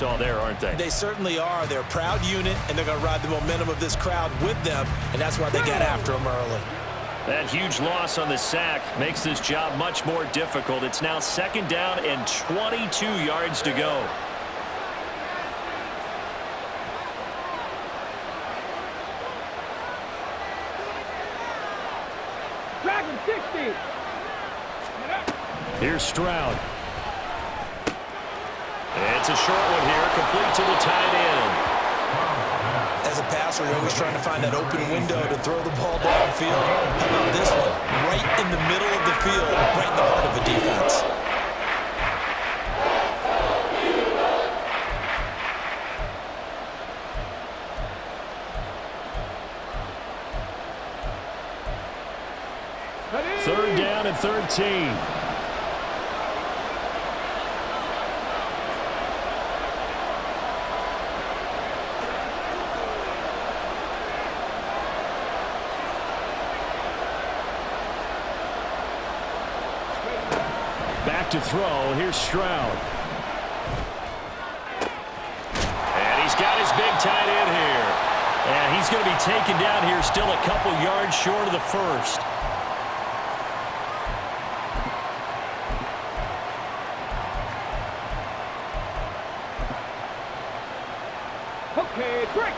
all there, aren't they? They certainly are. They're a proud unit, and they're going to ride the momentum of this crowd with them, and that's why they get after them early. That huge loss on the sack makes this job much more difficult. It's now 2nd down and 22 yards to go. Dragon 60. Here's Stroud. It's a short one here, complete to the tight end. As a passer, you're always trying to find that open window to throw the ball downfield. How about this one? Right in the middle of the field, right in the heart of the defense. Third down and 13. Back to throw. Here's Stroud. And he's got his big tight end here. And he's going to be taken down here, still a couple yards short of the first. Okay, break.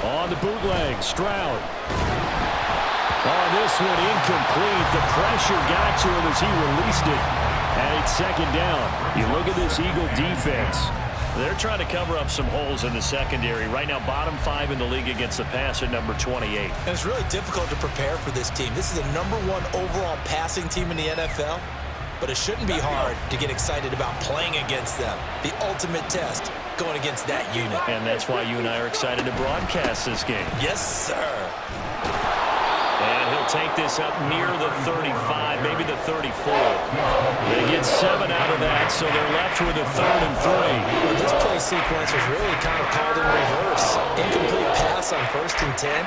On the bootleg, Stroud. Oh, this one incomplete. The pressure got to him as he released it. And it's 2nd down. You look at this Eagle defense. They're trying to cover up some holes in the secondary. Right now, bottom 5 in the league against the pass at number 28. And it's really difficult to prepare for this team. This is the #1 overall passing team in the NFL. But it shouldn't be hard to get excited about playing against them. The ultimate test, going against that unit. And that's why you and I are excited to broadcast this game. Yes, sir. And he'll take this up near the 35, maybe the 34. They get 7 out of that, so they're left with a 3rd and 3. Well, this play sequence was really kind of called in reverse. Incomplete pass on 1st and 10.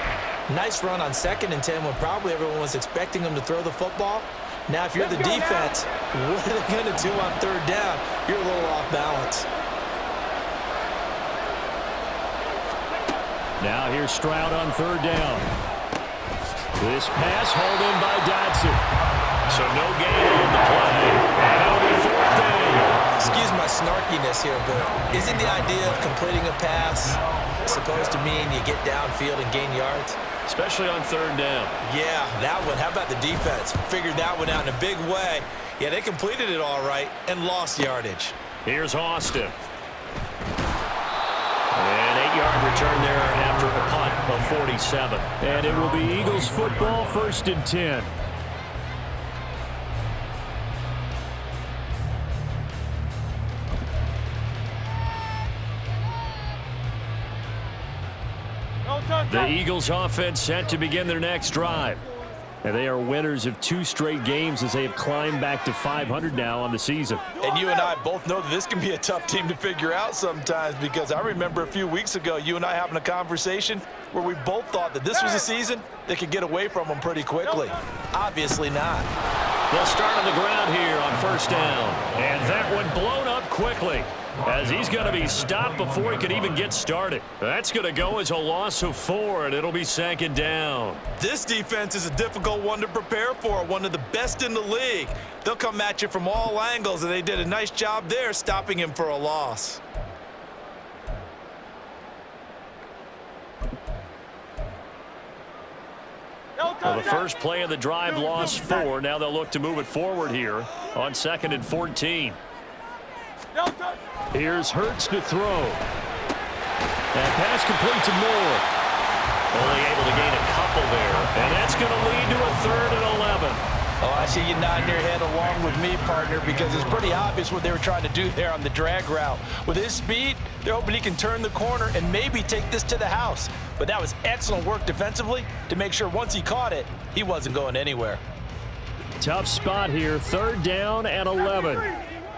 Nice run on 2nd and 10 when probably everyone was expecting them to throw the football. Now, if you're the defense, what are they going to do on 3rd down? You're a little off balance. Now here's Stroud on 3rd down. This pass hauled in by Dodson. So no gain on the play. And it'll be 4th down. Excuse my snarkiness here, but isn't the idea of completing a pass supposed to mean you get downfield and gain yards? Especially on 3rd down. Yeah, that one. How about the defense? Figured that one out in a big way. Yeah, they completed it all right and lost yardage. Here's Austin. An 8-yard return there after a punt of 47. And it will be Eagles football, 1st and 10. The Eagles offense set to begin their next drive. And they are winners of 2 straight games as they have climbed back to 500 now on the season. And you and I both know that this can be a tough team to figure out sometimes, because I remember a few weeks ago you and I having a conversation where we both thought that this was a season that could get away from them pretty quickly. Obviously not. They'll start on the ground here on 1st down. And that one blown up quickly, as he's going to be stopped before he could even get started. That's going to go as a loss of 4, and it'll be 2nd down. This defense is a difficult one to prepare for, one of the best in the league. They'll come at you from all angles, and they did a nice job there stopping him for a loss. Well, the first play of the drive lost 4. Now they'll look to move it forward here on 2nd and 14. Here's Hurts to throw. And pass complete to Moore. Only able to gain a couple there. And that's going to lead to a 3rd and 11. Oh, I see you nodding your head along with me, partner, because it's pretty obvious what they were trying to do there on the drag route. With his speed, they're hoping he can turn the corner and maybe take this to the house. But that was excellent work defensively to make sure once he caught it, he wasn't going anywhere. Tough spot here, 3rd down and 11.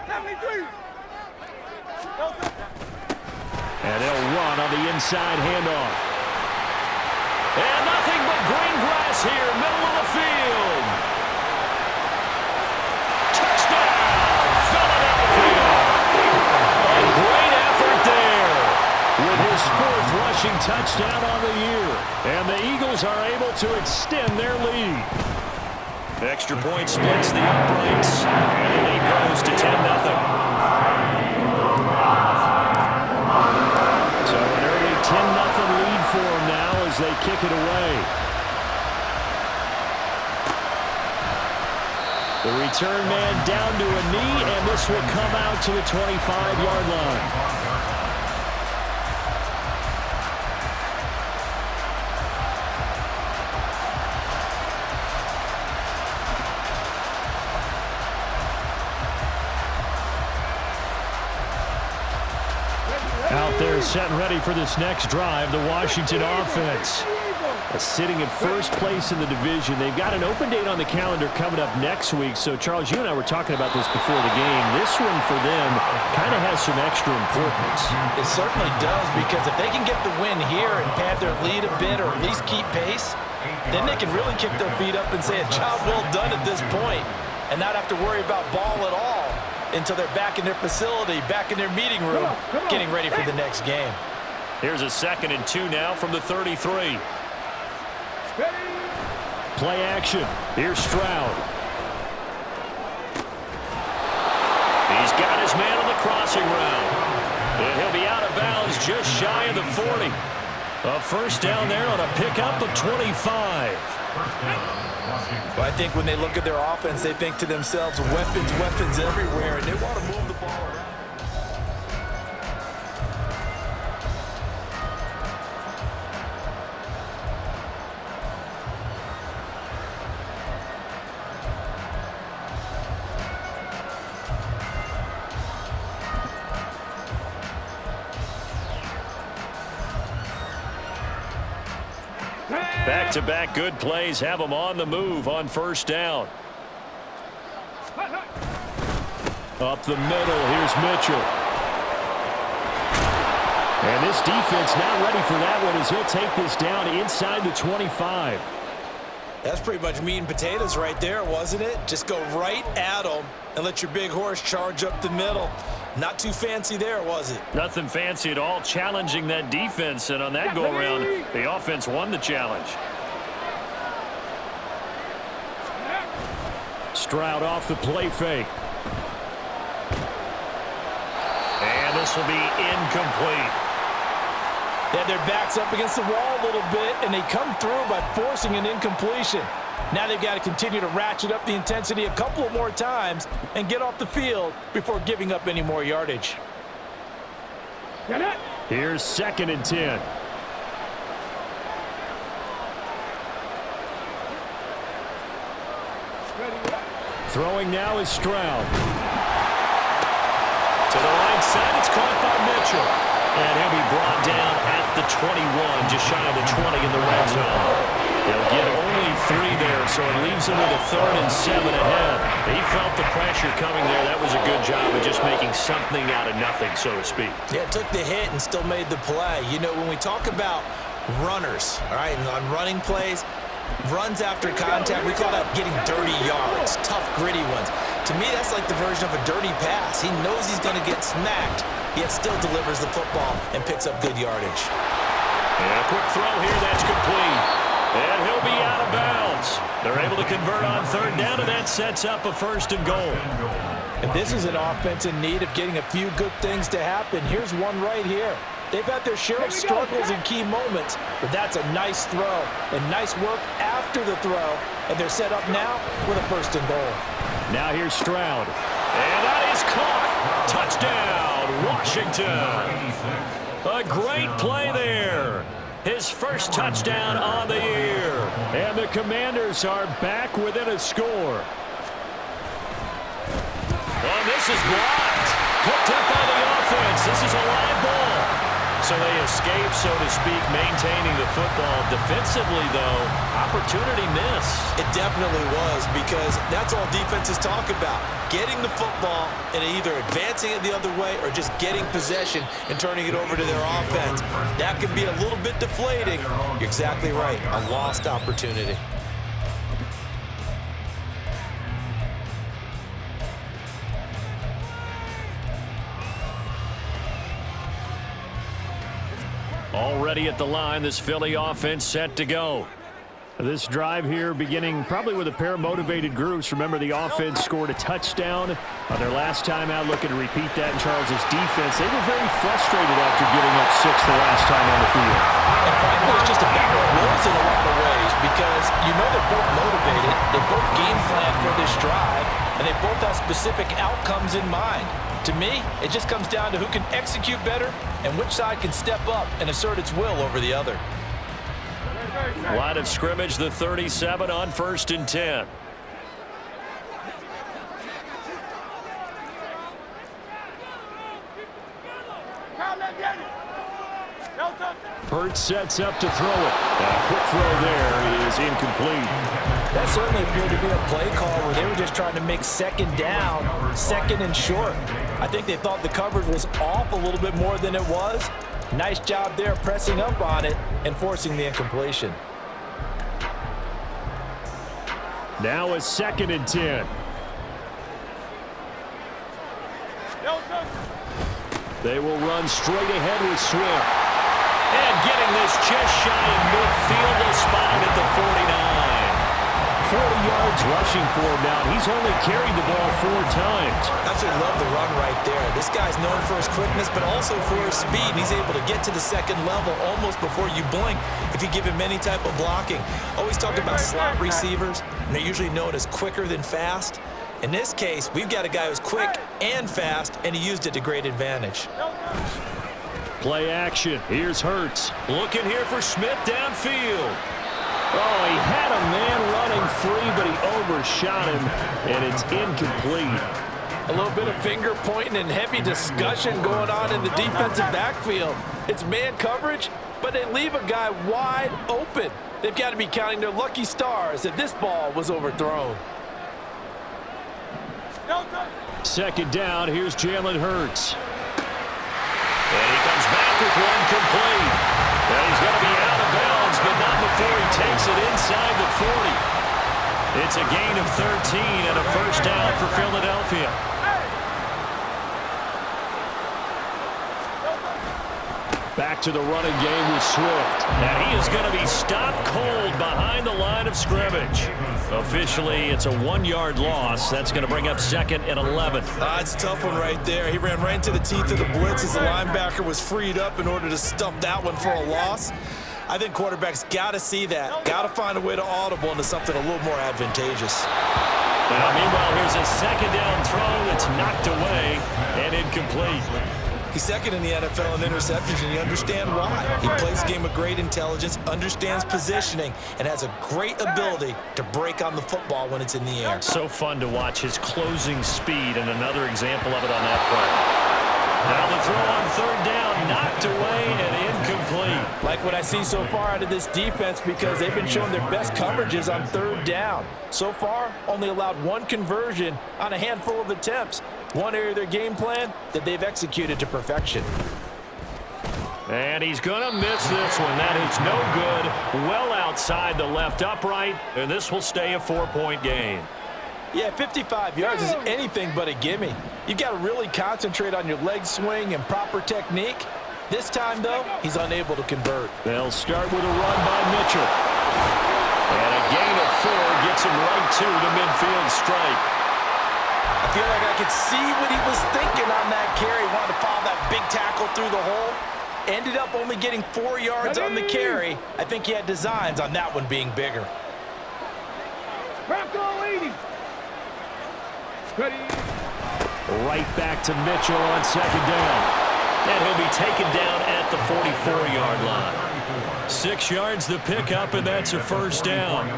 73. And they'll run on the inside handoff. And Nothing but green grass here, middle of the field. Touchdown, Philadelphia. A great effort there with his 4th rushing touchdown on the year. And the Eagles are able to extend their lead. Extra point splits the uprights, and the lead goes to 10-0. So an early 10-0 lead for them now as they kick it away. The return man down to a knee, and this will come out to the 25-yard line. Out there set and ready for this next drive, the Washington offense. Sitting in first place in the division. They've got an open date on the calendar coming up next week. So, Charles, you and I were talking about this before the game. This one for them kind of has some extra importance. It certainly does, because if they can get the win here and pad their lead a bit or at least keep pace, then they can really kick their feet up and say a job well done at this point and not have to worry about ball at all until they're back in their facility, back in their meeting room, getting ready for the next game. Here's a 2nd and 2 now from the 33. Play action. Here's Stroud. He's got his man on the crossing route. And he'll be out of bounds just shy of the 40. A first down there on a pickup of 25. Well, I think when they look at their offense, they think to themselves, weapons, weapons everywhere, and they want to move the ball around. Back-to-back good plays have them on the move on first down. Up the middle, here's Mitchell. And this defense not ready for that one as he'll take this down inside the 25. That's pretty much meat and potatoes right there, wasn't it? Just go right at them and let your big horse charge up the middle. Not too fancy there, was it? Nothing fancy at all, challenging that defense, and on that go-around, the offense won the challenge. Stroud off the play fake. And this will be incomplete. They had their backs up against the wall a little bit, and they come through by forcing an incompletion. Now they've got to continue to ratchet up the intensity a couple of more times and get off the field before giving up any more yardage. Here's 2nd and 10. Throwing now is Stroud. To the right side, it's caught by Mitchell. And he'll be brought down at the 21, just shy of the 20 in the red zone. They'll get only 3 there, so it leaves them with a 3rd and 7 ahead. He felt the pressure coming there. That was a good job of just making something out of nothing, so to speak. Yeah, took the hit and still made the play. You know, when we talk about runners, all right, and on running plays, runs after contact, we call that getting dirty yards, tough, gritty ones. To me, that's like the version of a dirty pass. He knows he's going to get smacked, yet still delivers the football and picks up good yardage. And a quick throw here, that's complete. And he'll be out of bounds. They're able to convert on 3rd down, and that sets up a 1st and goal. And this is an offense in need of getting a few good things to happen. Here's one right here. They've had their share of struggles in key moments, but that's a nice throw and nice work after the throw, and they're set up now with a 1st and goal. Now here's Stroud. And that is caught. Touchdown, Washington. A great play there. His first touchdown on the year. And the Commanders are back within a score. And this is blocked. Picked up by the offense. This is a live ball. So they escape, so to speak, maintaining the football. Defensively, though, opportunity miss. It definitely was, because that's all defenses talk about. Getting the football and either advancing it the other way or just getting possession and turning it over to their offense. That can be a little bit deflating. You're exactly right. A lost opportunity. Already at the line, this Philly offense set to go. This drive here beginning probably with a pair of motivated groups. Remember, the offense scored a touchdown on their last time out, looking to repeat that in Charles's defense. They were very frustrated after giving up 6 the last time on the field. And frankly, it's just a battle of wills in a lot of ways, because you know they're both motivated, they both game plan for this drive, and they both have specific outcomes in mind. To me, it just comes down to who can execute better and which side can step up and assert its will over the other. Line of scrimmage, the 37 on 1st and 10. Hurts sets up to throw it. A quick throw there is incomplete. That certainly appeared to be a play call where they were just trying to make second down, second and short. I think they thought the coverage was off a little bit more than it was. Nice job there pressing up on it and forcing the incompletion. Now a 2nd and 10. They will run straight ahead with Swift. And getting this just shy of midfield, a spot at the 49. 40 yards rushing for him now. He's only carried the ball 4 times. Absolutely love the run right there. This guy's known for his quickness, but also for his speed. And he's able to get to the second level almost before you blink if you give him any type of blocking. Always talk about slot receivers, and they're usually known as quicker than fast. In this case, we've got a guy who's quick and fast, and he used it to great advantage. Play action. Here's Hurts. Looking here for Smith downfield. Oh, he had a man running free, but he overshot him, and it's incomplete. A little bit of finger pointing and heavy discussion going on in the defensive backfield. It's man coverage, but they leave a guy wide open. They've got to be counting their lucky stars that this ball was overthrown. 2nd down. Here's Jalen Hurts. And he comes back with one complete. And he's going to be out of bounds, but not before he takes it inside the 40. It's a gain of 13 and a 1st down for Philadelphia. Back to the running game with Swift. And he is going to be stopped cold behind the line of scrimmage. Officially, it's a 1-yard loss. That's going to bring up 2nd and 11. It's a tough one right there. He ran right into the teeth of the blitz as the linebacker was freed up in order to stuff that one for a loss. I think quarterbacks got to see that. Got to find a way to audible into something a little more advantageous. Meanwhile, here's a 2nd down throw that's knocked away and incomplete. He's 2nd in the NFL in interceptions, and you understand why. He plays a game of great intelligence, understands positioning, and has a great ability to break on the football when it's in the air. So fun to watch his closing speed, and another example of it on that play. Now the throw on 3rd down, knocked away and incomplete. Like what I see so far out of this defense, because they've been showing their best coverages on 3rd down. So far, only allowed 1 conversion on a handful of attempts. One area of their game plan that they've executed to perfection. And he's going to miss this one. That is no good. Well outside the left upright, and this will stay a 4-point game. Yeah, 55 yards is anything but a gimme. You've got to really concentrate on your leg swing and proper technique. This time, though, he's unable to convert. They'll start with a run by Mitchell. And a gain of 4 gets him right to the midfield stripe. I feel like I could see what he was thinking on that carry. Wanted to follow that big tackle through the hole. Ended up only getting 4 yards on the carry. I think he had designs on that one being bigger. Right back to Mitchell on 2nd down. And he'll be taken down at the 44-yard line. 6 yards the pickup, and that's a 1st down.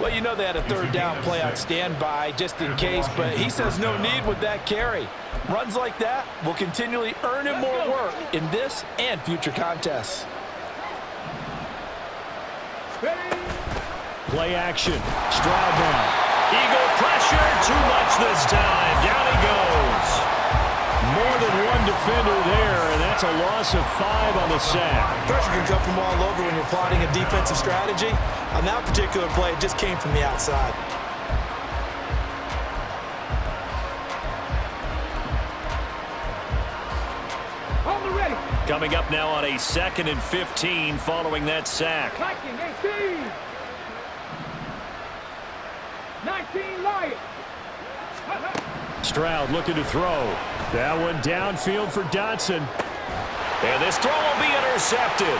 Well, you know they had a third down play on standby just in case, but he says no need with that carry. Runs like that will continually earn him more work in this and future contests. Play action. Stroud now. Eagle pressure. Too much this time. Down he goes. More than one defender there, and that's a loss of 5 on the sack. Pressure can come from all over when you're plotting a defensive strategy. On that particular play, it just came from the outside. Coming up now on a 2nd and 15 following that sack. 19 Lions. Stroud looking to throw. That one downfield for Dotson. And this throw will be intercepted.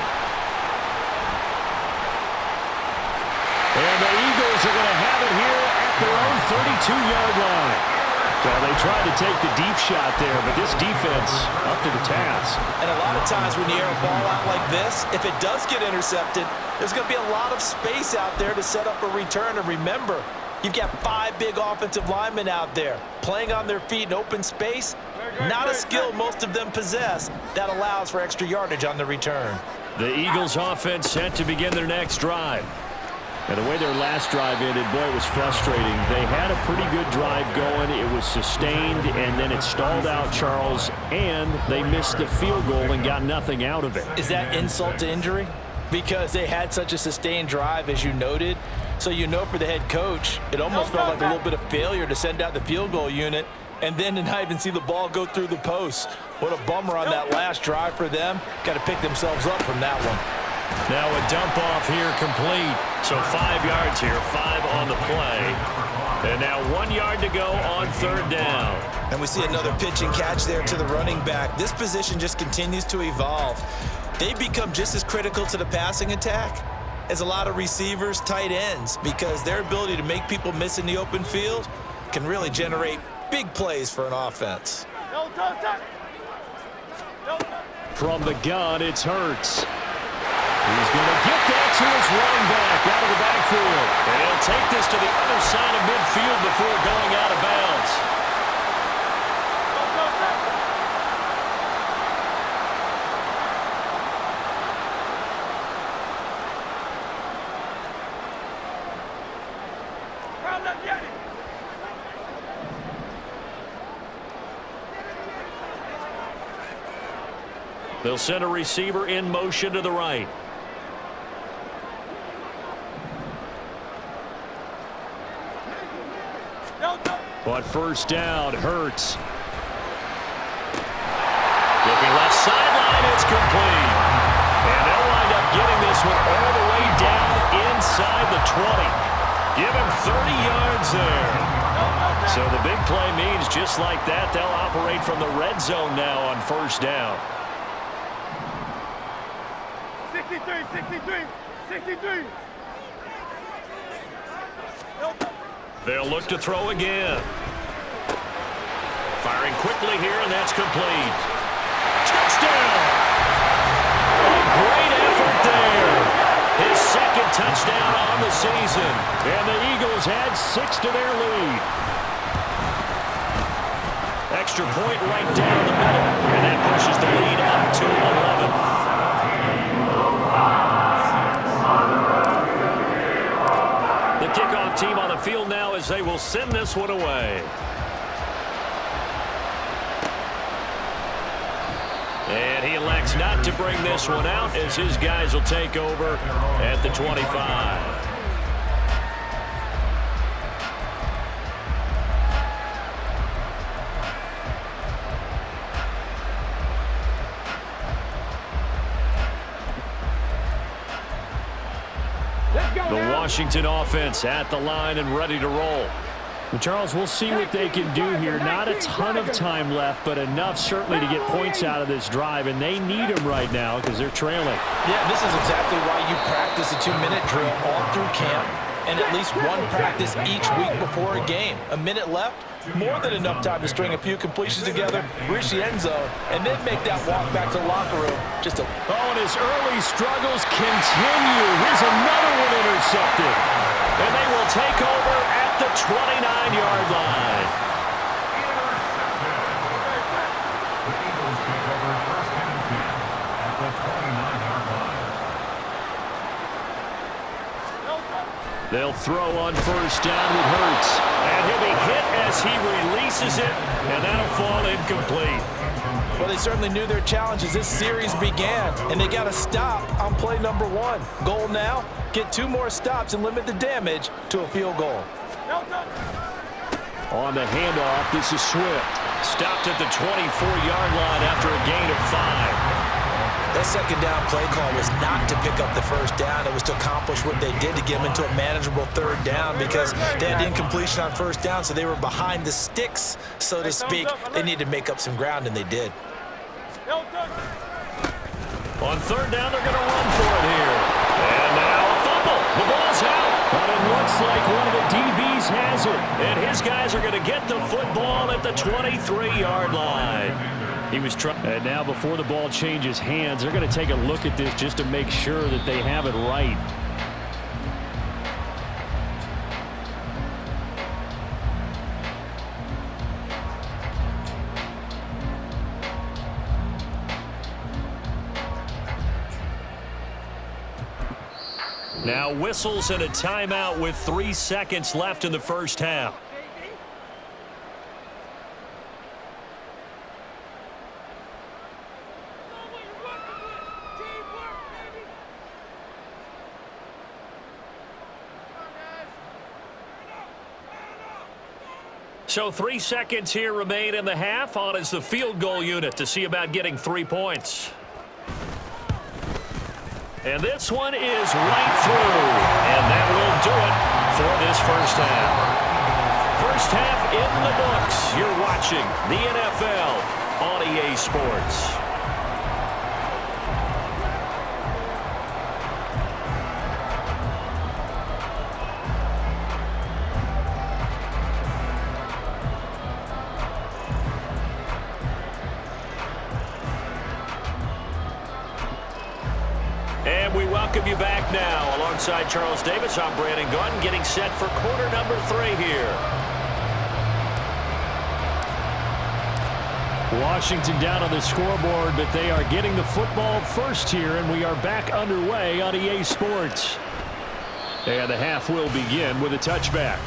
And the Eagles are going to have it here at their own 32-yard line. So they tried to take the deep shot there, but this defense up to the task. And a lot of times when you air a ball out like this, if it does get intercepted, there's going to be a lot of space out there to set up a return. And remember, you've got 5 big offensive linemen out there playing on their feet in open space. Not a skill most of them possess that allows for extra yardage on the return. The Eagles offense set to begin their next drive. And the way their last drive ended, boy, it was frustrating. They had a pretty good drive going. It was sustained, and then it stalled out, Charles, and they missed the field goal and got nothing out of it. Is that insult to injury? Because they had such a sustained drive, as you noted. So you know for the head coach, it almost felt like a little bit of failure to send out the field goal unit and then to not even see the ball go through the post. What a bummer on that last drive for them. Got to pick themselves up from that one. Now a dump off here complete. So 5 yards here, 5 on the play. And now 1 yard to go on 3rd down. And we see another pitch and catch there to the running back. This position just continues to evolve. They become just as critical to the passing attack as a lot of receivers, tight ends, because their ability to make people miss in the open field can really generate big plays for an offense. From the gun, it's Hurts. He's going to get that to his running back out of the backfield. And he'll take this to the other side of midfield before going out of bounds. They'll send a receiver in motion to the right. But 1st down, Hurts. Looking left sideline, it's complete. And they'll wind up getting this one all the way down inside the 20. Give him 30 yards there. So the big play means just like that, they'll operate from the red zone now on 1st down. 63. They'll look to throw again. Firing quickly here, and that's complete. Touchdown! A great effort there. His 2nd touchdown on the season. And the Eagles had 6 to their lead. Extra point right down the middle. And that pushes the lead up to 11. The kickoff team on the field now as they will send this one away. And he elects not to bring this one out as his guys will take over at the 25. The Washington offense at the line and ready to roll. Well, Charles, we'll see what they can do here. Not a ton of time left, but enough certainly to get points out of this drive, and they need them right now because they're trailing. Yeah, this is exactly why you practice a 2-minute drill all through camp and at least one practice each week before a game. A minute left, more than enough time to string a few completions together, reach the end zone, and then make that walk back to the locker room. And his early struggles continue. Here's another one intercepted. And they will will take over at the 29-yard line. The Eagles take over first and 10 at the 29-yard line. They'll throw on first down with Hurts. And he'll be hit as he releases it, and that'll fall incomplete. Well, they certainly knew their challenge as this series began, and they got to stop on play number 1. Goal now, get 2 more stops and limit the damage to a field goal. On the handoff, this is Swift. Stopped at the 24-yard line after a gain of 5. That second down play call was not to pick up the first down. It was to accomplish what they did to get them into a manageable third down because they had incompletion on first down, so they were behind the sticks, so to speak. They needed to make up some ground, and they did. On third down, they're going to run for it here. And now a fumble. The ball's out. But it looks like one of the DBs has it. And his guys are going to get the football at the 23-yard line. He was trying. And now before the ball changes hands, they're going to take a look at this just to make sure that they have it right. Now whistles and a timeout with 3 seconds left in the first half. So 3 seconds here remain in the half. On is the field goal unit to see about getting 3 points. And this one is right through. And that will do it for this first half. First half in the books. You're watching the NFL on EA Sports. And we welcome you back now. Alongside Charles Davis, I'm Brandon Gunn, getting set for quarter number 3 here. Washington down on the scoreboard, but they are getting the football first here, and we are back underway on EA Sports. And the half will begin with a touchback.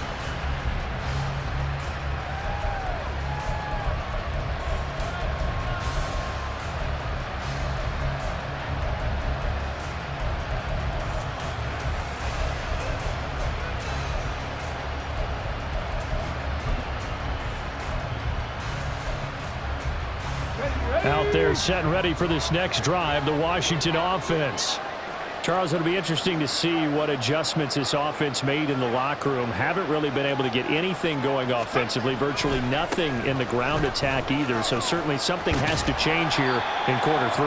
Out there set and ready for this next drive, the Washington offense. Charles, it'll be interesting to see what adjustments this offense made in the locker room. Haven't really been able to get anything going offensively, virtually nothing in the ground attack either. So certainly something has to change here in quarter 3.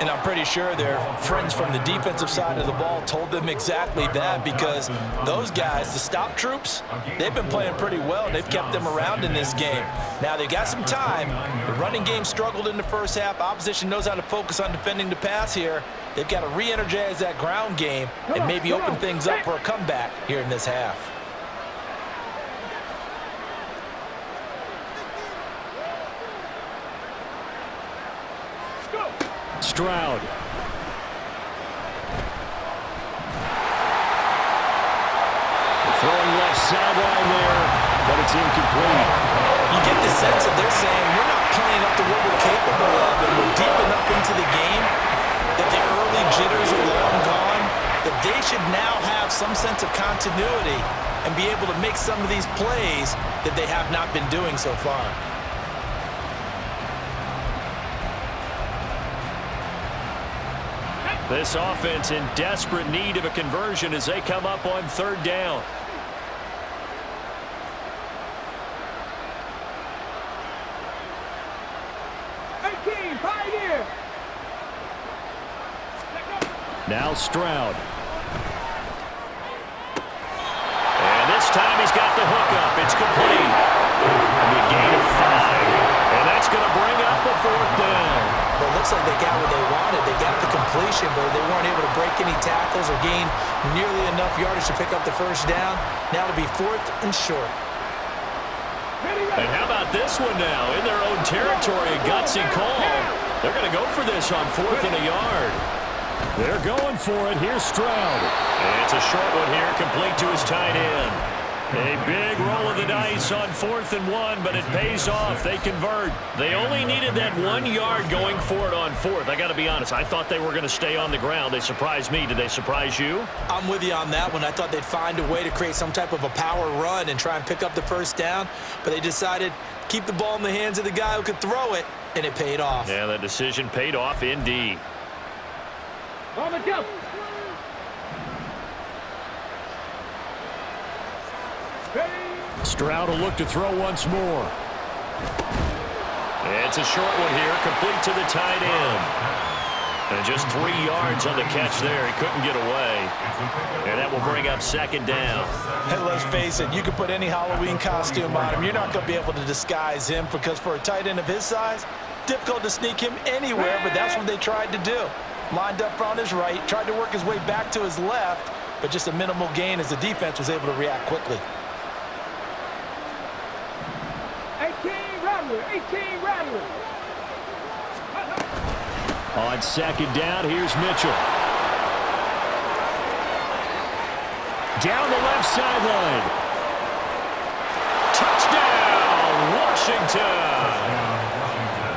And I'm pretty sure their friends from the defensive side of the ball told them exactly that, because those guys, the stop troops, they've been playing pretty well. They've kept them around in this game. Now they got some time. The running game struggled in the first half. Opposition knows how to focus on defending the pass here. They've got to re-energize that ground game and maybe open things up for a comeback here in this half. Stroud. Throwing left sideline there, but it's incomplete. You get the sense that they're saying we're not playing up to what we're capable of, and we're deep enough into the game that the early jitters are long gone, that they should now have some sense of continuity and be able to make some of these plays that they have not been doing so far. This offense in desperate need of a conversion as they come up on third down. Now Stroud. And this time he's got the hookup. It's complete. The gain of 5. And that's going to bring up the fourth down. Well, it looks like they got what they wanted. They got the completion, but they weren't able to break any tackles or gain nearly enough yardage to pick up the first down. Now it'll be 4th and short. And how about this one now? In their own territory, a gutsy call. They're going to go for this on 4th and a yard. They're going for it. Here's Stroud. And it's a short one here, complete to his tight end. A big roll of the dice on 4th and 1, but it pays off. They convert. They only needed that 1 yard going for it on 4th. I got to be honest, I thought they were going to stay on the ground. They surprised me. Did they surprise you? I'm with you on that one. I thought they'd find a way to create some type of a power run and try and pick up the first down, but they decided to keep the ball in the hands of the guy who could throw it, and it paid off. Yeah, that decision paid off indeed. On the jump. Stroud will look to throw once more. It's a short one here, complete to the tight end. And just 3 yards on the catch there. He couldn't get away. And that will bring up 2nd down. Hey, let's face it, you can put any Halloween costume on him. You're not going to be able to disguise him because for a tight end of his size, difficult to sneak him anywhere, but that's what they tried to do. Lined up on his right, tried to work his way back to his left, but just a minimal gain as the defense was able to react quickly. 18 Rattler. On 2nd down, here's Mitchell. Down the left sideline. Touchdown, Washington.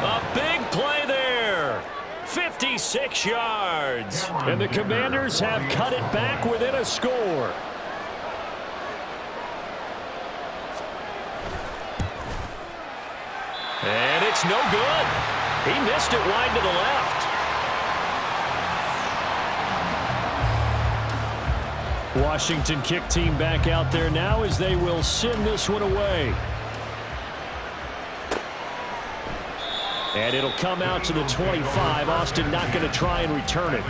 A big play there. 56 yards. And the Commanders have cut it back within a score. And it's no good. He missed it wide to the left. Washington kick team back out there now as they will send this one away. And it'll come out to the 25. Austin not going to try and return it.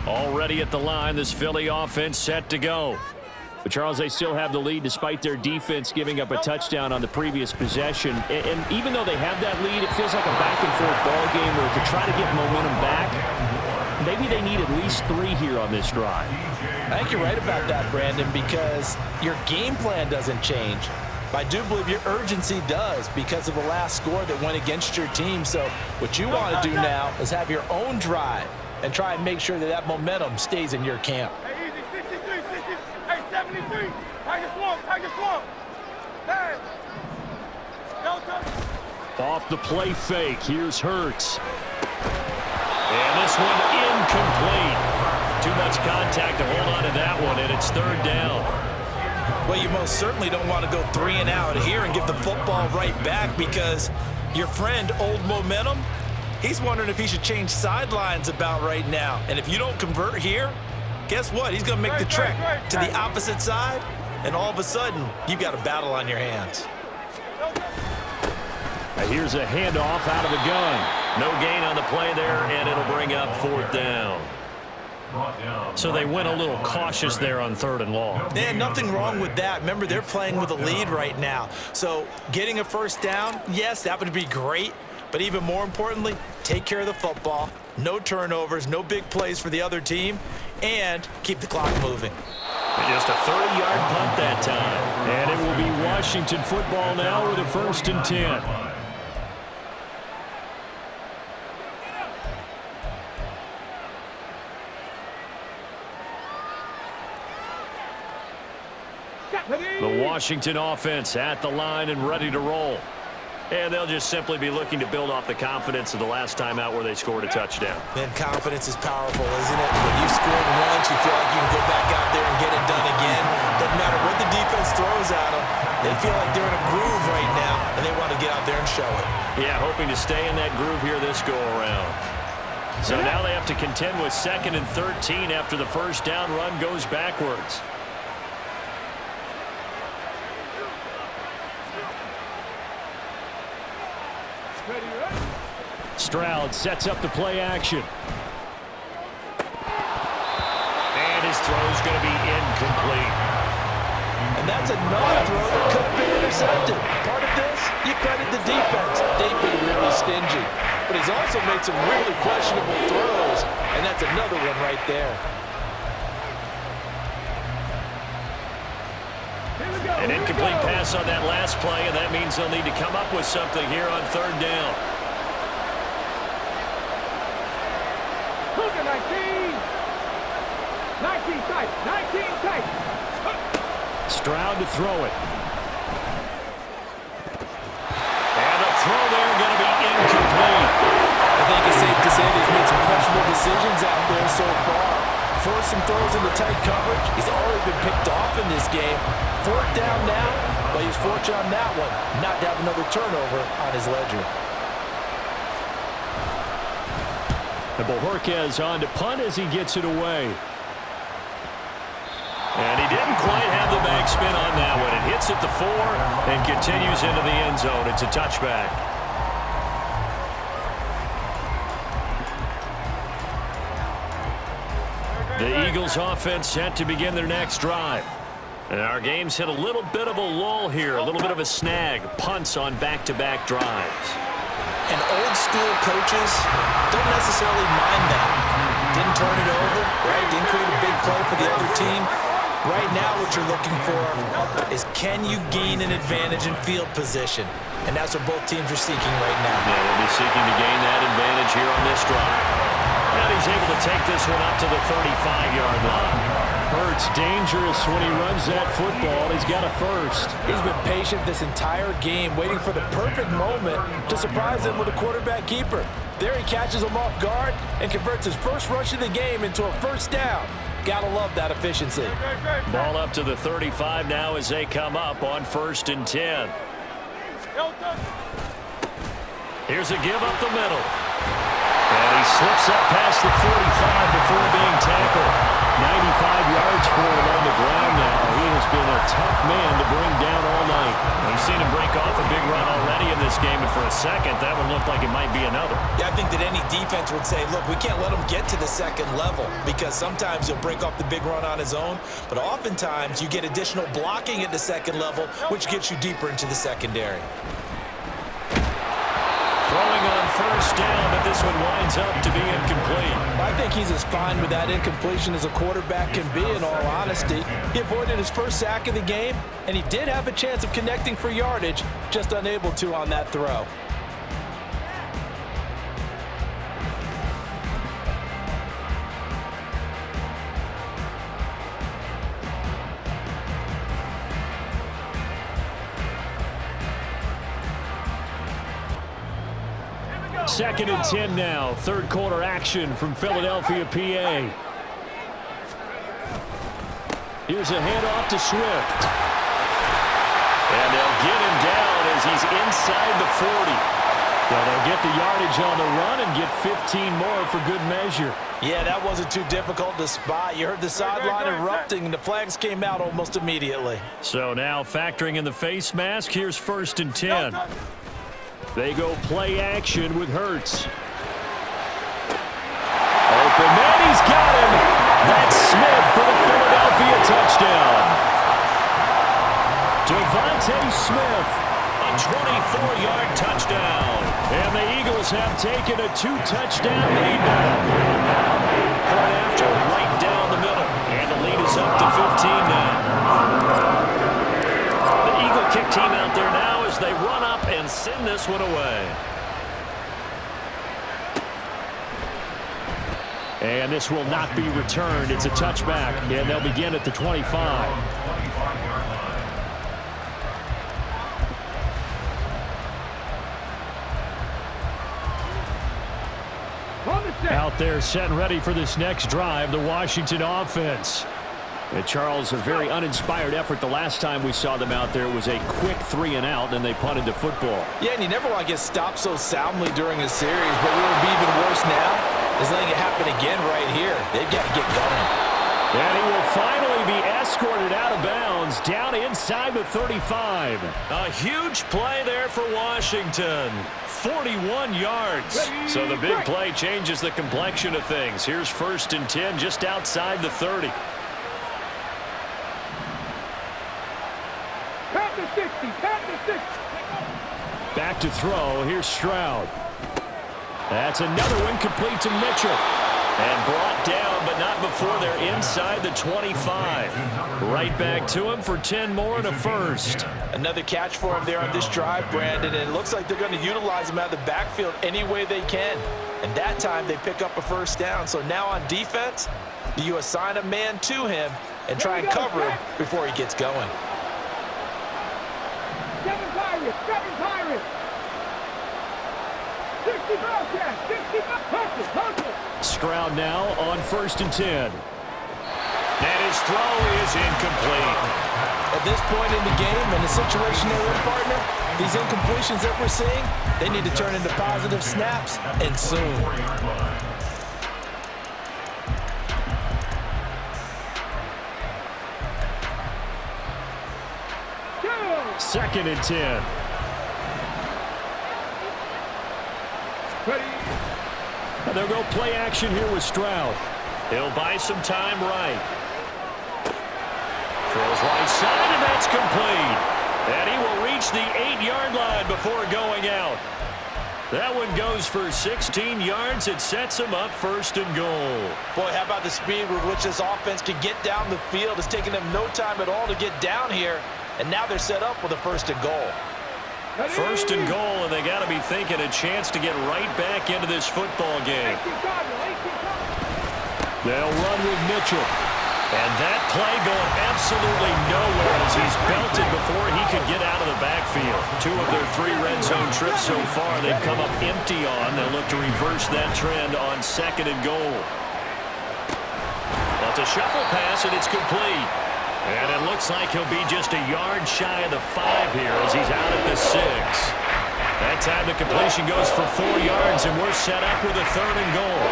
Already at the line, this Philly offense set to go. But, Charles, they still have the lead despite their defense giving up a touchdown on the previous possession. And even though they have that lead, it feels like a back-and-forth ball game where to try to get momentum back, maybe they need at least 3 here on this drive. I think you're right about that, Brandon, because your game plan doesn't change. But I do believe your urgency does because of the last score that went against your team. So what you want to do now is have your own drive and try and make sure that that momentum stays in your camp. Hey, easy, 63, 60, hey, 73. Tiger swamp. Hey. Off the play fake, here's Hurts. And this one incomplete. Too much contact to hold on to that one, and it's 3rd down. Well, you most certainly don't want to go 3 and out here and give the football right back because your friend, Old Momentum, he's wondering if he should change sidelines about right now. And if you don't convert here, guess what? He's going to make the trek to the opposite side, and all of a sudden, you've got a battle on your hands. Here's a handoff out of the gun. No gain on the play there, and it'll bring up 4th down. So they went a little cautious there on 3rd and long. And nothing wrong with that. Remember, they're playing with a lead right now. So getting a first down, yes, that would be great. But even more importantly, take care of the football. No turnovers, no big plays for the other team, and keep the clock moving. Just a 30-yard punt that time. And it will be Washington football now with a 1st and 10. The Washington offense at the line and ready to roll. And they'll just simply be looking to build off the confidence of the last time out where they scored a touchdown. Man, confidence is powerful, isn't it? When you scored once, you feel like you can go back out there and get it done again. Doesn't matter what the defense throws at them. They feel like they're in a groove right now, and they want to get out there and show it. Yeah, hoping to stay in that groove here this go-around. So now they have to contend with 2nd and 13 after the first down run goes backwards. Stroud sets up the play action. That's another throw that could have been intercepted. Part of this, you credit the defense. They've been really stingy. But he's also made some really questionable throws, and that's another one right there. An incomplete pass on that last play, and that means they'll need to come up with something here on third down. Look at 19. 19 tight. 19 tight. Stroud to throw it. And the throw there going to be incomplete. I think it's safe to say he's made some questionable decisions out there so far. Forced some throws into tight coverage. He's already been picked off in this game. Fourth down now, but he's fortunate on that one not to have another turnover on his ledger. And Bojorquez on to punt as he gets it away. And he didn't quite have the backspin on that one. It hits at the 4 and continues into the end zone. It's a touchback. The Eagles offense set to begin their next drive. And our game's hit a little bit of a lull here, a little bit of a snag. Punts on back-to-back drives. And old-school coaches don't necessarily mind that. Didn't turn it over, right? Didn't create a big play for the other team. Right now what you're looking for is can you gain an advantage in field position? And that's what both teams are seeking right now. Yeah, they'll be seeking to gain that advantage here on this drive. And he's able to take this one up to the 35-yard line. Hurts dangerous when he runs that football. He's got a first. He's been patient this entire game, waiting for the perfect moment to surprise him with a quarterback keeper. There he catches him off guard and converts his first rush of the game into a first down. Gotta love that efficiency. Ball up to the 35 now as they come up on 1st and 10. Here's a give up the middle. And he slips up past the 45 before being tackled. 95 yards for him on the ground now. He has been a tough man to bring down all night. We've seen him break off a big run already in this game, and for a second, that one looked like it might be another. Yeah, I think that any defense would say, look, we can't let him get to the second level because sometimes he'll break off the big run on his own, but oftentimes you get additional blocking at the second level, which gets you deeper into the secondary. Throwing on first down, but this one winds up to be incomplete. I think he's as fine with that incompletion as a quarterback can be, in all honesty. He avoided his first sack of the game, and he did have a chance of connecting for yardage, just unable to on that throw. Second and 10 now. Third quarter action from Philadelphia, PA. Here's a handoff to Swift. And they'll get him down as he's inside the 40. Well, they'll get the yardage on the run and get 15 more for good measure. Yeah, that wasn't too difficult to spot. You heard the sideline erupting, and the flags came out almost immediately. So now factoring in the face mask, here's 1st and 10. They go play action with Hurts. Open man, he's got him. That's Smith for the Philadelphia touchdown. Devontae Smith, a 24-yard touchdown. And the Eagles have taken a 2-touchdown lead now. Point after, right down the middle. And the lead is up to 15 now. The Eagle kick team out there now as they run up and send this one away. And this will not be returned. It's a touchback, and they'll begin at the 25. Out there set and ready for this next drive, the Washington offense. And Charles, a very uninspired effort the last time we saw them out there. It was a quick 3-and-out, and they punted the football. Yeah, and you never want to get stopped so soundly during a series, but what would be even worse now is letting it happen again right here. They've got to get going. And he will finally be escorted out of bounds down inside the 35. A huge play there for Washington. 41 yards. So the big play changes the complexion of things. Here's 1st and 10 just outside the 30. Back to throw. Here's Stroud. That's another one, complete to Mitchell. And brought down, but not before they're inside the 25. Right back to him for 10 more and a first. Another catch for him there on this drive, Brandon, and it looks like they're going to utilize him out of the backfield any way they can. And that time they pick up a first down. So now on defense, you assign a man to him and try and cover him before he gets going. Seven Pirates. 60 Bobcats, 60 Bobcats. Stroud now on 1st and 10. And his throw is incomplete. At this point in the game, in the situation they're in, partner, these incompletions that we're seeing, they need to turn into positive snaps, and soon. Second and 10. And they'll go play action here with Stroud. He'll buy some time right. Throws right side, and that's complete. And he will reach the 8-yard line before going out. That one goes for 16 yards. It sets him up 1st and goal. Boy, how about the speed with which this offense can get down the field? It's taking them no time at all to get down here. And now they're set up with a 1st and goal. 1st and goal, and they got to be thinking a chance to get right back into this football game. They'll run with Mitchell. And that play going absolutely nowhere as he's belted before he could get out of the backfield. 2 of their 3 red zone trips so far they've come up empty on. They'll look to reverse that trend on 2nd and goal. But a shuffle pass, and it's complete. And it looks like he'll be just a yard shy of the 5 here as he's out at the 6. That time the completion goes for 4 yards, and we're set up with a 3rd and goal.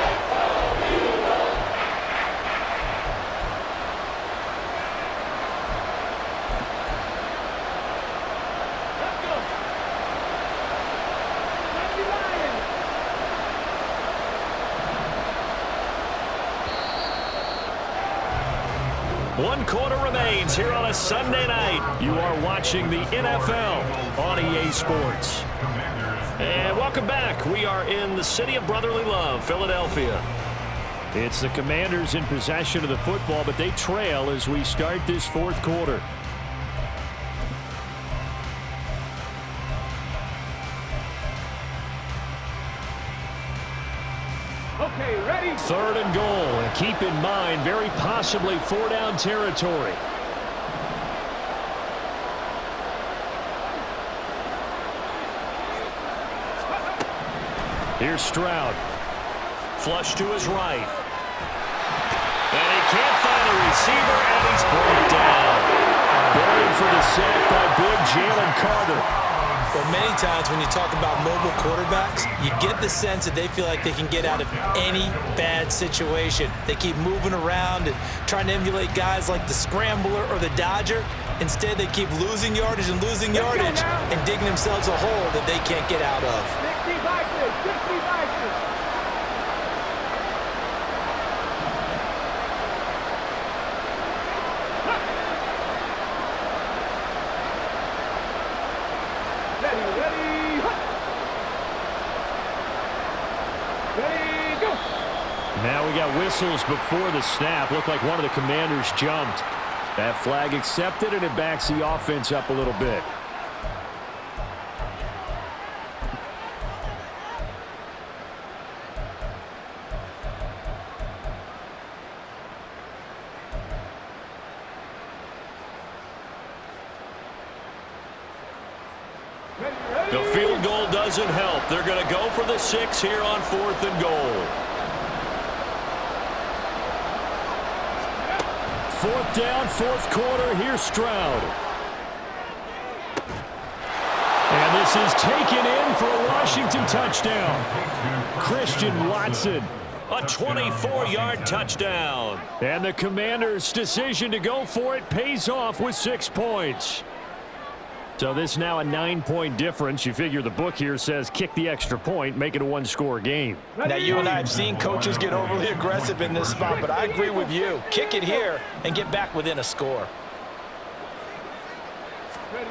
One quarter remains here on a Sunday night. You are watching the NFL on EA Sports. And welcome back. We are in the city of brotherly love, Philadelphia. It's the Commanders in possession of the football, but they trail as we start this 4th quarter. Okay, ready? 3rd and goal. And keep in mind, very possibly 4-down territory. Here's Stroud. Flush to his right. And he can't find a receiver, and he's brought down. Buried for the sack by big Jalen Carter. Well, many times when you talk about mobile quarterbacks, you get the sense that they feel like they can get out of any bad situation. They keep moving around and trying to emulate guys like the Scrambler or the Dodger. Instead, they keep losing yardage and digging themselves a hole that they can't get out of. 60 Vikings. Now we got whistles before the snap. Looked like one of the Commanders jumped. That flag accepted, and it backs the offense up a little bit. The field goal doesn't help. They're going to go for the 6 here on 4th and goal. 4th down, 4th quarter. Here's Stroud. And this is taken in for a Washington touchdown. Christian Watson. A 24-yard touchdown. And the Commanders' decision to go for it pays off with 6 points. So this is now a 9-point difference. You figure the book here says kick the extra point, make it a 1-score game. Now, you and I have seen coaches get overly aggressive in this spot, but I agree with you. Kick it here and get back within a score. Ready?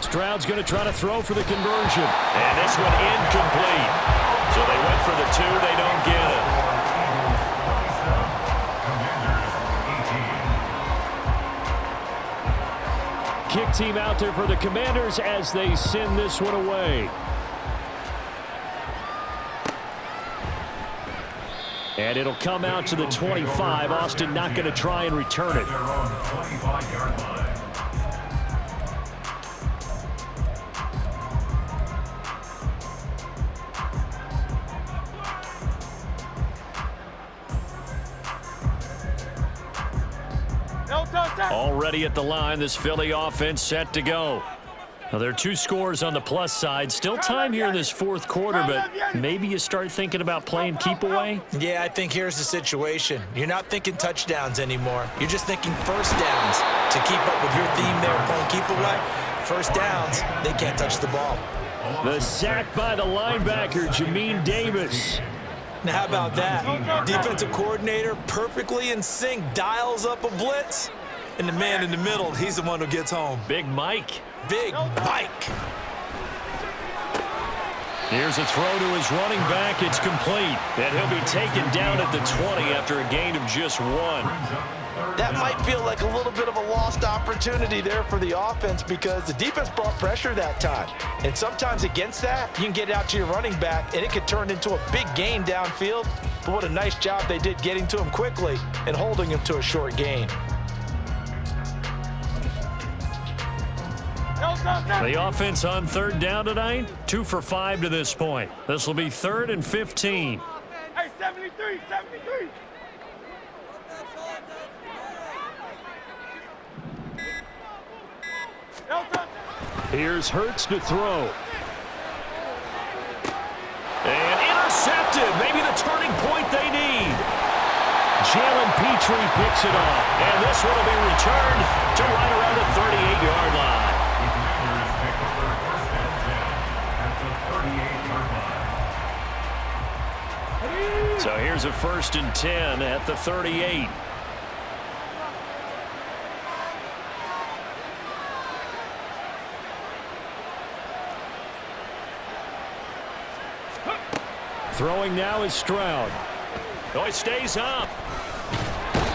Stroud's going to try to throw for the conversion. And this one incomplete. So they went for the 2. They don't get it. Kick team out there for the Commanders as they send this one away. And it'll come out to the 25. Austin not going to try and return it. Already at the line, this Philly offense set to go. Now, there are 2 scores on the plus side. Still time here in this fourth quarter, but maybe you start thinking about playing keep away? Yeah, I think here's the situation. You're not thinking touchdowns anymore. You're just thinking first downs. To keep up with your theme there, playing keep away, first downs, they can't touch the ball. The sack by the linebacker, Jamin Davis. Now, how about that? Defensive coordinator perfectly in sync, dials up a blitz, and the man in the middle, he's the one who gets home. Big Mike. Big Mike. Here's a throw to his running back. It's complete. And he'll be taken down at the 20 after a gain of just 1. That might feel like a little bit of a lost opportunity there for the offense because the defense brought pressure that time. And sometimes against that, you can get it out to your running back, and it could turn into a big gain downfield. But what a nice job they did getting to him quickly and holding him to a short gain. The offense on 3rd down tonight, 2 for 5 to this point. This will be 3rd and 15. Hey, 73, 73. Here's Hurts to throw. And intercepted. Maybe the turning point they need. Jalen Petrie picks it off. And this one will be returned to right around the 38-yard line. So here's a 1st and 10 at the 38. Throwing now is Stroud. Oh, he stays up.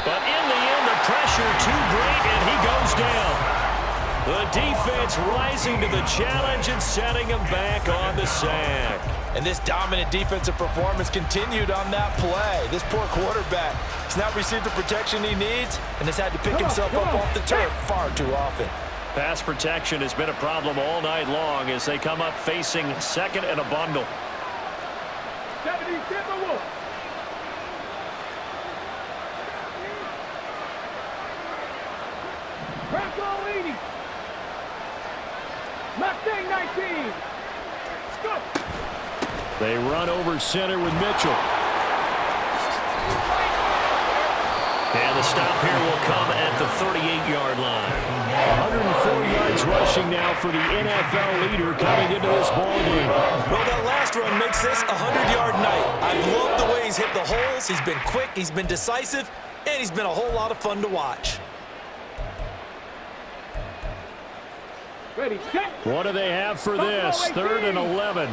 But in the end, the pressure too great, and he goes down. The defense rising to the challenge and setting him back on the sack. And this dominant defensive performance continued on that play. This poor quarterback has not received the protection he needs and has had to pick himself up off the turf far too often. Pass protection has been a problem all night long as they come up facing 2nd and a bundle. 70, Timberwolves. Braccolini. Mustang 19. Go. They run over center with Mitchell. And the stop here will come at the 38-yard line. 104 yards rushing now for the NFL leader coming into this ballgame. Well, that last run makes this a 100-yard night. I love the way he's hit the holes. He's been quick, he's been decisive, and he's been a whole lot of fun to watch. Ready, set. What do they have for this? 3rd and 11.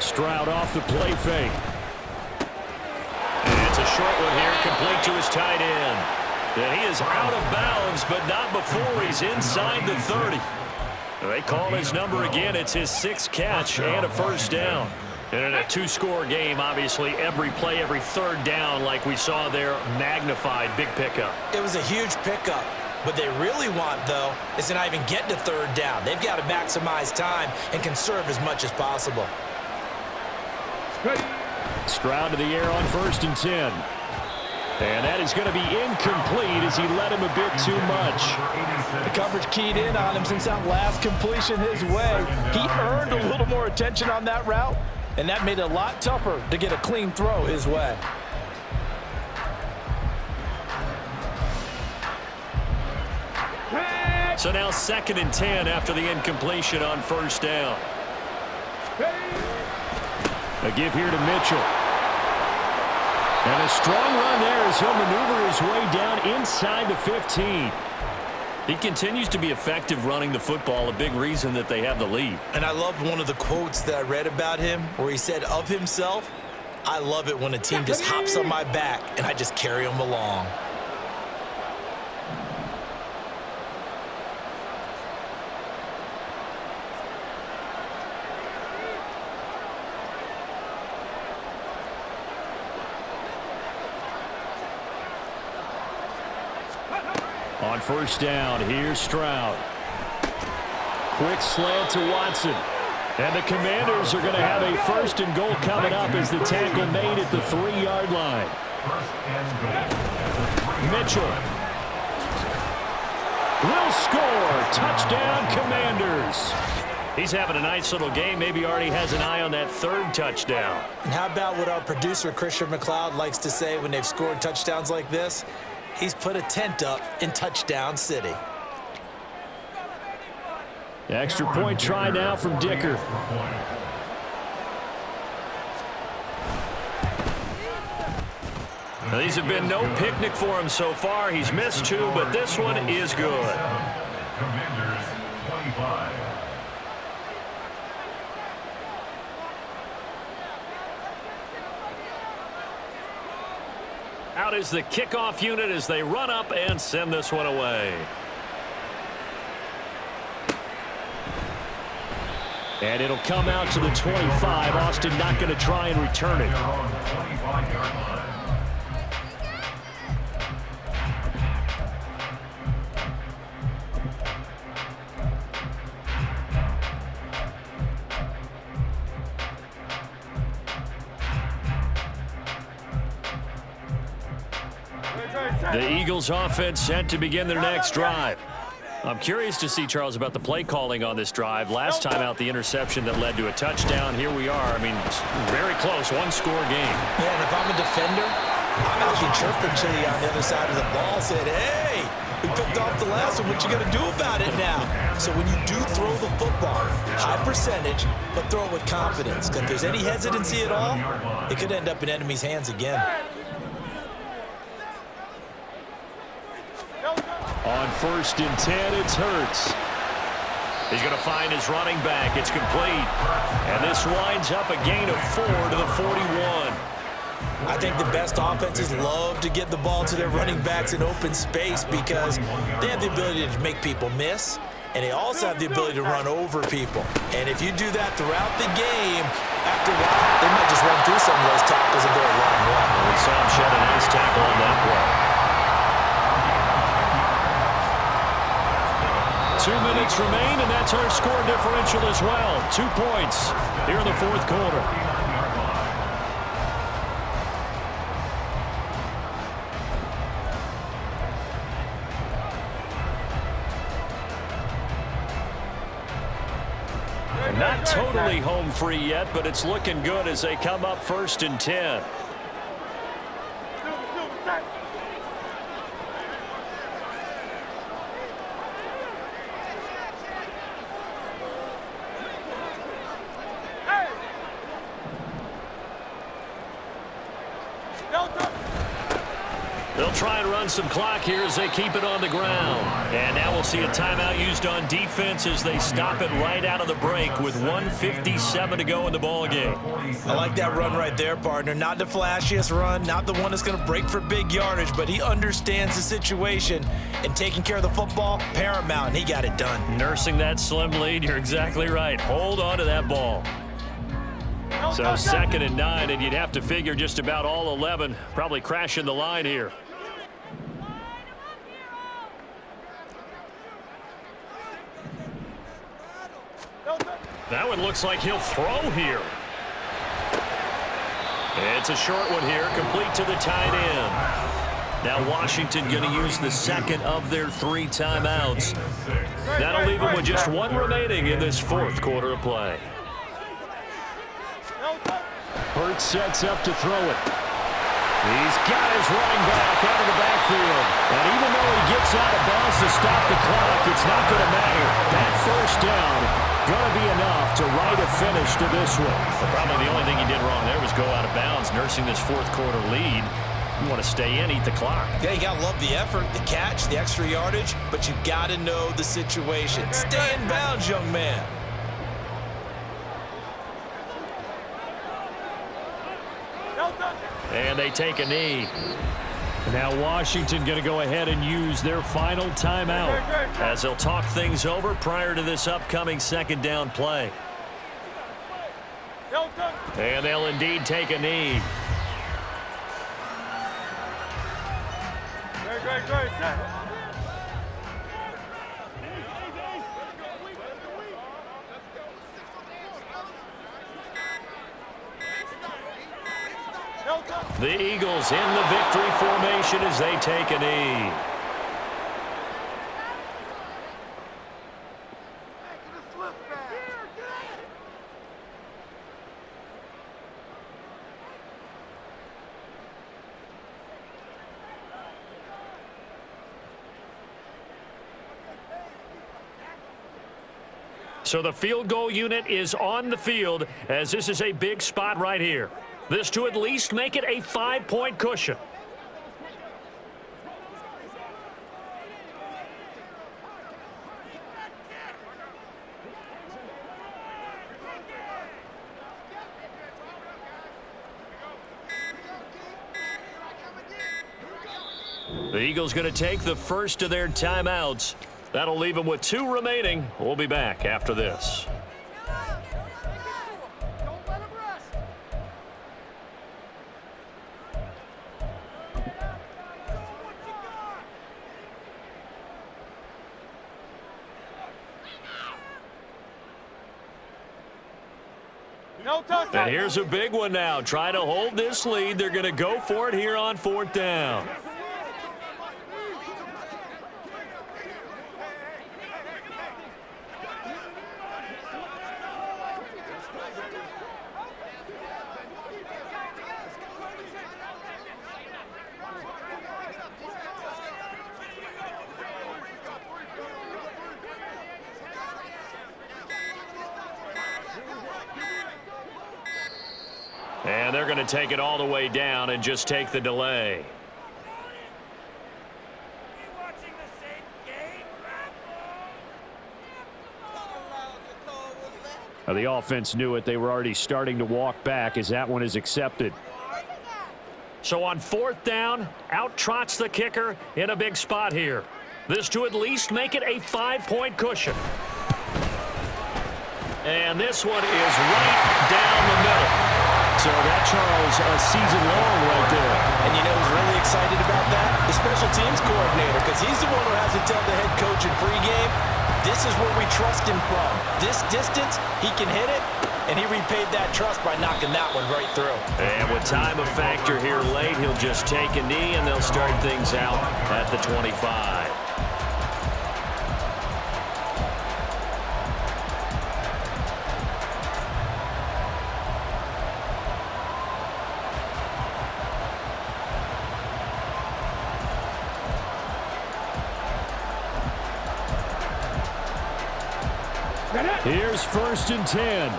Stroud off the play fake. And it's a short one here, complete to his tight end. And he is out of bounds, but not before he's inside the 30. They call his number again. It's his 6th catch and a 1st down. And in a 2-score game, obviously, every play, every 3rd down, like we saw there, magnified, big pickup. It was a huge pickup. What they really want, though, is to not even get to 3rd down. They've got to maximize time and conserve as much as possible. Stroud to the air on 1st and 10. And that is going to be incomplete as he led him a bit too much. The coverage keyed in on him since that last completion his way. He earned a little more attention on that route, and that made it a lot tougher to get a clean throw his way. So now 2nd and 10 after the incompletion on 1st down. A give here to Mitchell. And a strong run there as he'll maneuver his way down inside the 15. He continues to be effective running the football, a big reason that they have the lead. And I loved one of the quotes that I read about him where he said of himself, "I love it when a team just hops on my back and I just carry them along." On first down, here's Stroud. Quick slant to Watson. And the Commanders are going to have a first and goal coming up as the tackle made at the 3-yard line. Mitchell will score. Touchdown, Commanders. He's having a nice little game. Maybe already has an eye on that 3rd touchdown. And how about what our producer, Christian McLeod, likes to say when they've scored touchdowns like this? He's put a tent up in Touchdown City. The extra point try now from Dicker. Now, these have been no picnic for him so far. He's missed 2, but this one is good. Commanders 25. Out is the kickoff unit as they run up and send this one away. And it'll come out to the 25. Austin not going to try and return it. The Eagles offense set to begin their next drive. I'm curious to see, Charles, about the play calling on this drive. Last time out, the interception that led to a touchdown. Here we are. I mean, it's very close, 1-score game. Yeah, and if I'm a defender, I'm actually chirping to you on the other side of the ball, saying, hey, we picked off the last one. What you going to do about it now? So when you do throw the football, high percentage, but throw it with confidence. Because if there's any hesitancy at all, it could end up in enemy's hands again. On 1st and 10, it's Hurts. He's going to find his running back. It's complete. And this winds up a gain of 4 to the 41. I think the best offenses love to get the ball to their running backs in open space because they have the ability to make people miss, and they also have the ability to run over people. And if you do that throughout the game, after a while, they might just run through some of those tackles and go a long way. We saw him shed a nice tackle on that play. 2 minutes remain, and that's our score differential as well. 2 points here in the 4th quarter. Not totally home free yet, but it's looking good as they come up 1st and 10. They'll try and run some clock here as they keep it on the ground. And now we'll see a timeout used on defense as they stop it right out of the break with 1:57 to go in the ballgame. I like that run right there, partner. Not the flashiest run, not the one that's going to break for big yardage, but he understands the situation, and taking care of the football, paramount, and he got it done. Nursing that slim lead, you're exactly right. Hold on to that ball. So 2nd and 9, and you'd have to figure just about all 11 probably crashing the line here. That one looks like he'll throw here. It's a short one here, complete to the tight end. Now Washington going to use the 2nd of their 3 timeouts. That'll leave them with just 1 remaining in this 4th quarter of play. Hurts sets up to throw it. He's got his running back out of the backfield. And even though he gets out of bounds to stop the clock, it's not going to matter. That 1st down going to be enough to write a finish to this one. But probably the only thing he did wrong there was go out of bounds, nursing this 4th quarter lead. You want to stay in, eat the clock. Yeah, you got to love the effort, the catch, the extra yardage, but you got to know the situation. Stay in bounds, young man. And they take a knee. Now Washington going to go ahead and use their final timeout as they'll talk things over prior to this upcoming second down play. And they'll indeed take a knee. Great. The Eagles in the victory formation as they take a knee. So the field goal unit is on the field as this is a big spot right here. This to at least make it a 5-point cushion. The Eagles going to take the first of their timeouts. That'll leave them with 2 remaining. We'll be back after this. And here's a big one now. Trying to hold this lead. They're going to go for it here on 4th down. And they're going to take it all the way down and just take the delay. Now the offense knew it. They were already starting to walk back as that one is accepted. So on 4th down, out trots the kicker in a big spot here. This to at least make it a 5-point cushion. And this one is right down the middle. So that, Charles, a season long right there. And you know who's really excited about that? The special teams coordinator, because he's the one who has to tell the head coach in pregame, this is where we trust him from. This distance, he can hit it, and he repaid that trust by knocking that one right through. And with time a factor here late, he'll just take a knee, and they'll start things out at the 25. Here's 1st and 10.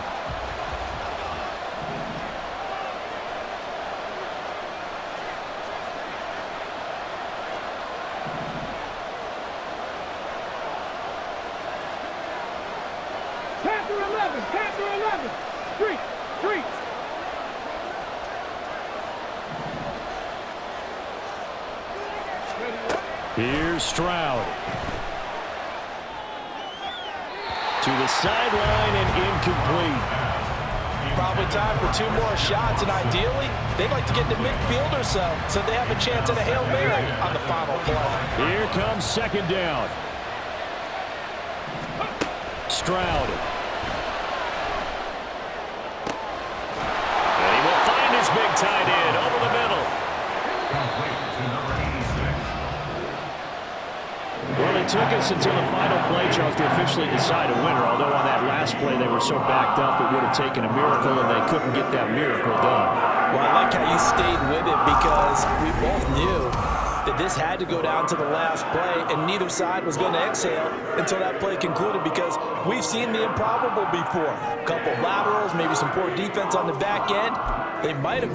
Panther 11. Street. Here's Stroud. To the sideline and incomplete. Probably time for 2 more shots, and ideally, they'd like to get to midfield or so they have a chance at a Hail Mary on the final play. Here comes 2nd down. Stroud. And he will find his big tight end over the middle. Well, it took us until the final play, Charles, to officially decide a winner, although on that last play they were so backed up it would have taken a miracle, and they couldn't get that miracle done. Well, I like how you stayed with it because we both knew that this had to go down to the last play, and neither side was going to exhale until that play concluded because we've seen the improbable before. A couple laterals, maybe some poor defense on the back end. They might have